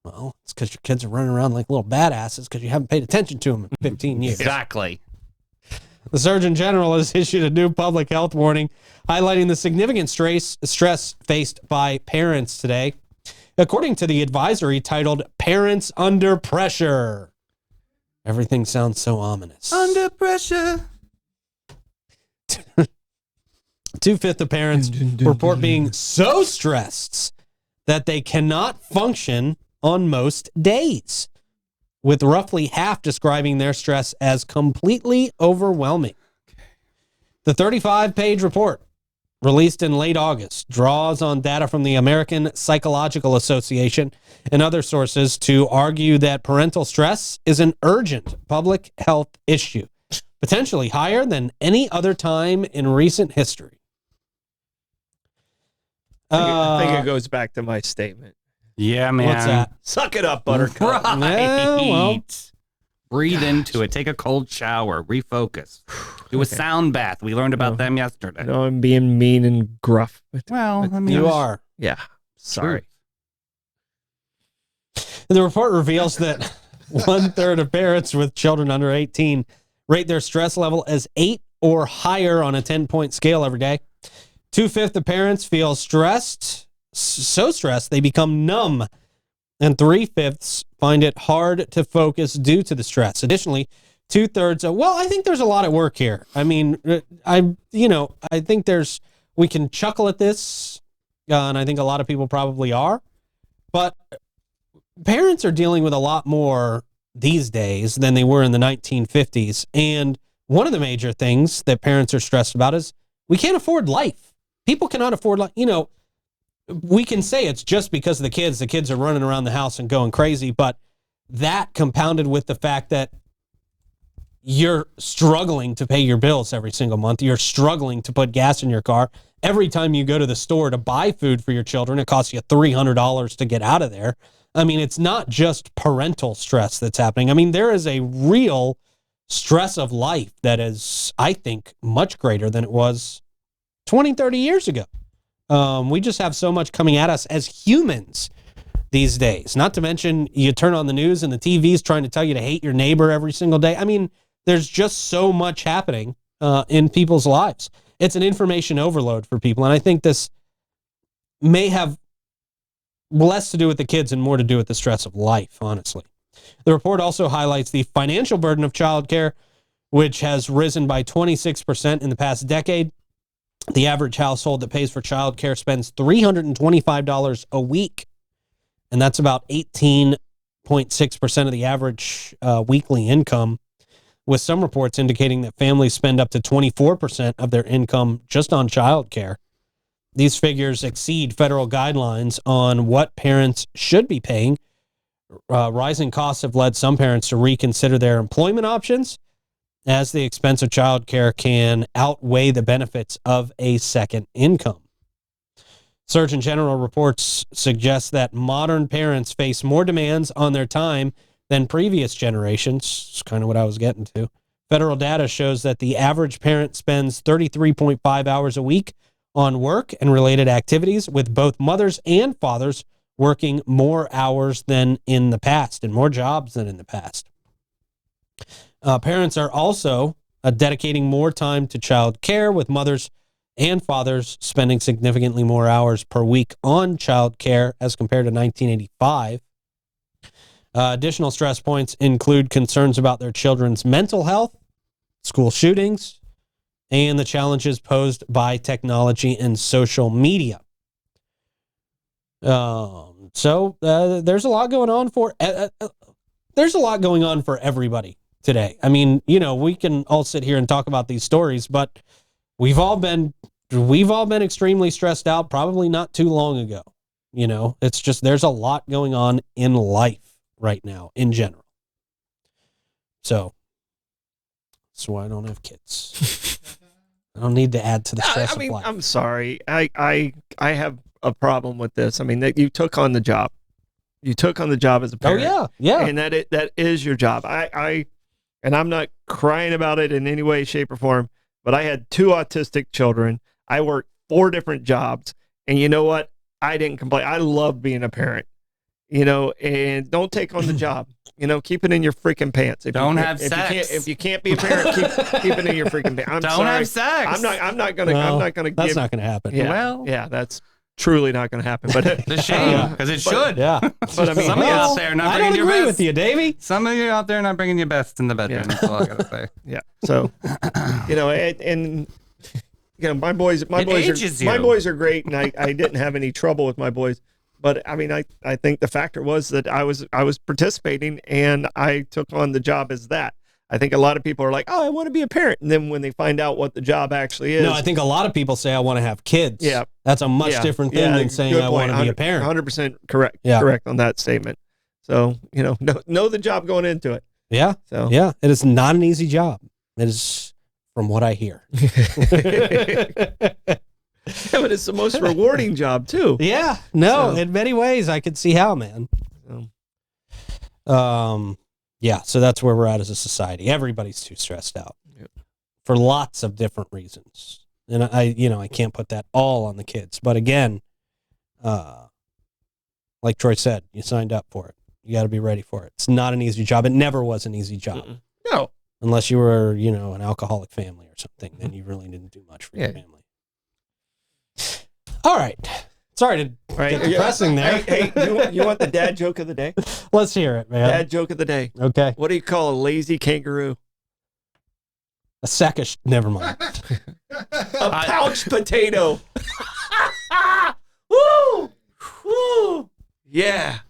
Well, it's because your kids are running around like little badasses because you haven't paid attention to them in 15 years. Exactly. The Surgeon General has issued a new public health warning highlighting the significant stress faced by parents today. According to the advisory titled Parents Under Pressure. Everything sounds so ominous. Under pressure. 2/5 of parents report being so stressed that they cannot function on most days, with roughly half describing their stress as completely overwhelming. The 35-page report, released in late August, draws on data from the American Psychological Association and other sources to argue that parental stress is an urgent public health issue, potentially higher than any other time in recent history. I think it goes back to my statement. Yeah, man. What's that? Suck it up, Buttercup. Right. Yeah, well. Breathe into it. Take a cold shower. Refocus. Do a sound bath. We learned about them yesterday. I know I'm being mean and gruff. Well, I mean, You are. Yeah. Sorry. The report reveals that 1/3 of parents with children under 18 rate their stress level as 8 or higher on a 10-point scale every day. 2/5 of parents feel stressed, so stressed they become numb, and 3/5 find it hard to focus due to the stress. Additionally, 2/3 I think there's a lot at work here. I mean, I think we can chuckle at this, and I think a lot of people probably are, but parents are dealing with a lot more these days than they were in the 1950s. And one of the major things that parents are stressed about is we can't afford life. People cannot afford life. We can say it's just because of the kids. The kids are running around the house and going crazy, but that compounded with the fact that you're struggling to pay your bills every single month. You're struggling to put gas in your car. Every time you go to the store to buy food for your children, it costs you $300 to get out of there. I mean, it's not just parental stress that's happening. I mean, there is a real stress of life that is, I think, much greater than it was 20, 30 years ago. We just have so much coming at us as humans these days. Not to mention, you turn on the news and the TV's trying to tell you to hate your neighbor every single day. I mean, there's just so much happening in people's lives. It's an information overload for people, and I think this may have less to do with the kids and more to do with the stress of life, honestly. The report also highlights the financial burden of childcare, which has risen by 26% in the past decade. The average household that pays for childcare spends $325 a week, and that's about 18.6% of the average weekly income, with some reports indicating that families spend up to 24% of their income just on childcare. These figures exceed federal guidelines on what parents should be paying. Rising costs have led some parents to reconsider their employment options, as the expense of childcare can outweigh the benefits of a second income. Surgeon General reports suggest that modern parents face more demands on their time than previous generations. It's kind of what I was getting to. Federal data shows that the average parent spends 33.5 hours a week on work and related activities, with both mothers and fathers working more hours than in the past and more jobs than in the past. Parents are also dedicating more time to child care, with mothers and fathers spending significantly more hours per week on child care as compared to 1985. Additional stress points include concerns about their children's mental health, school shootings, and the challenges posed by technology and social media. So there's a lot going on for everybody today. I mean, we can all sit here and talk about these stories, but we've all been extremely stressed out probably not too long ago. It's just, there's a lot going on in life right now in general. So that's why I don't have kids. I don't need to add to the stress of life. I'm sorry. I have a problem with this. I mean, that you took on the job. You took on the job as a parent. Oh yeah. And that is your job. And I'm not crying about it in any way, shape, or form, but I had 2 autistic children. I worked 4 different jobs, and you know what? I didn't complain. I love being a parent. and don't take on the job. Keep it in your freaking pants. Don't have sex. If you can't be a parent, keep it in your freaking pants. I'm Don't sorry. have sex. I'm not gonna That's give. not going to happen. Yeah, Well. yeah, that's truly not gonna happen. But It's a shame because it should. Yeah. But I mean, Some of you out there not I bringing don't your agree best. with you, Davey. Some of you out there not bringing your best in the bedroom. Yeah. That's all I gotta say. yeah. So, and my boys ages you. are great, and I didn't have any trouble with my boys. But I mean, I think the factor was that I was participating, and I took on the job as that. I think a lot of people are like, oh, I want to be a parent. And then when they find out what the job actually is. No, I think a lot of people say I want to have kids. Yeah. That's a much different thing than saying good I point. want to be a parent. 100% correct. Yeah. Correct on that statement. So, know the job going into it. Yeah. So, Yeah. It is not an easy job. It is from what I hear. Yeah, but it's the most rewarding job too. Yeah. No, So- in many ways I could see how, man. So, Yeah, so that's where we're at as a society. Everybody's too stressed out. Yep. For lots of different reasons. And I can't put that all on the kids. But again, like Troy said, you signed up for it. You got to be ready for it. It's not an easy job. It never was an easy job. no. Unless you were, an alcoholic family or something, then you really didn't do much for your Yeah. family. All right. Sorry to All right. get depressing there. Hey, you want the dad joke of the day? Let's hear it, man. Dad joke of the day. Okay. What do you call a lazy kangaroo? A sack of never mind. A pouch potato. Woo! Woo! Yeah.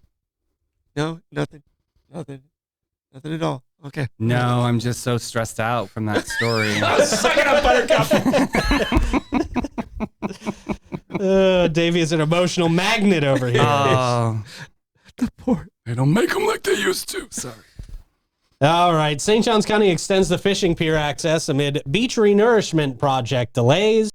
No, nothing at all. Okay. No, I'm just so stressed out from that story. Suck it up, Buttercup. Davey is an emotional magnet over here. Oh, The poor. they don't make them like they used to. Sorry. All right. St. Johns County extends the fishing pier access amid beach renourishment project delays.